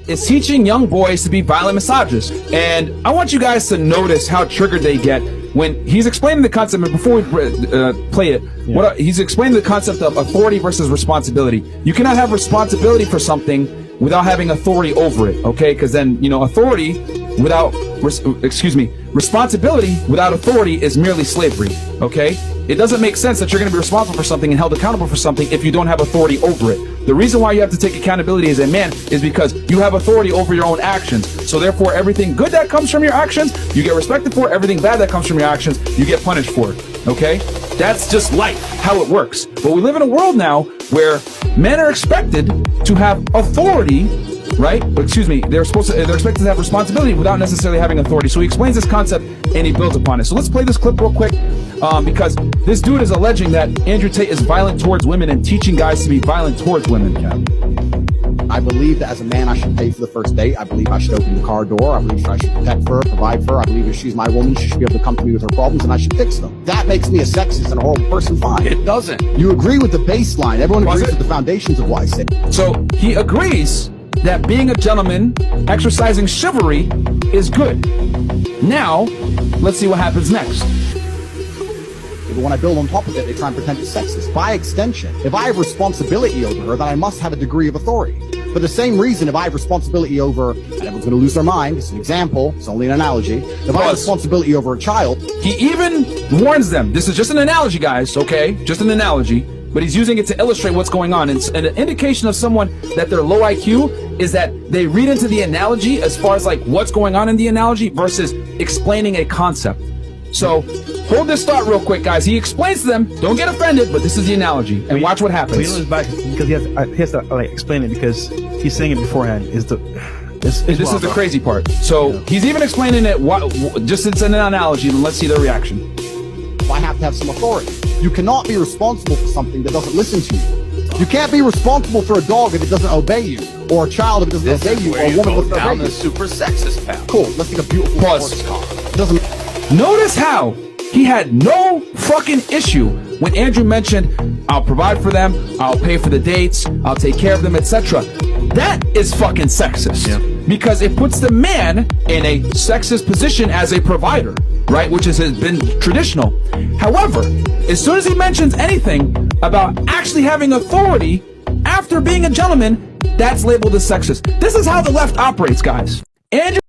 is teaching young boys to be violent misogynists. And I want you guys to notice how triggered they get when he's explaining the concept. And before we play it, he's explaining the concept of authority versus responsibility. You cannot have responsibility for something without having authority over it, okay? Because then, authority without, responsibility without authority is merely slavery, okay? It doesn't make sense that you're going to be responsible for something and held accountable for something if you don't have authority over it. The reason why you have to take accountability as a man is because you have authority over your own actions. So therefore, everything good that comes from your actions, you get respected for. Everything bad that comes from your actions, you get punished for it, okay? That's just life, how it works. But we live in a world now where men are expected to have authority, right? They're expected to have responsibility without necessarily having authority. So he explains this concept and he builds upon it. So let's play this clip real quick, because this dude is alleging that Andrew Tate is violent towards women and teaching guys to be violent towards women. I believe that as a man, I should pay for the first date. I believe I should open the car door. I believe I should protect her, provide for her. I believe if she's my woman, she should be able to come to me with her problems and I should fix them. That makes me a sexist and a horrible person. Fine. It doesn't. You agree with the baseline. Everyone agrees with the foundations of why I say. So he agrees that being a gentleman, exercising chivalry is good. Now, let's see what happens next. But when I build on top of it, they try and pretend it's sexist. By extension, if I have responsibility over her, then I must have a degree of authority. For the same reason, if I have responsibility over, and everyone's going to lose their mind, it's an example, it's only an analogy. If I have responsibility over a child... He even warns them. This is just an analogy, guys, okay? Just an analogy. But he's using it to illustrate what's going on. And an indication of someone that they're low IQ is that they read into the analogy as far as like what's going on in the analogy versus explaining a concept. So hold this thought real quick, guys. He explains to them, don't get offended, but this is the analogy. And watch what happens. Because he has to like explain it because he's saying it beforehand. This is the crazy part. So he's even explaining it just it's an analogy, and let's see their reaction. I have to have some authority. You cannot be responsible for something that doesn't listen to you. You can't be responsible for a dog if it doesn't obey you, or a child if it doesn't obey you, or a woman if it doesn't obey you. Super sexist path. Cool. Let's take a beautiful pause. Doesn't. Notice how he had no fucking issue when Andrew mentioned, I'll provide for them, I'll pay for the dates, I'll take care of them, etc. That is fucking sexist. Yeah. Because it puts the man in a sexist position as a provider, right? Which has been traditional. However, as soon as he mentions anything about actually having authority after being a gentleman, that's labeled as sexist. This is how the left operates, guys. Andrew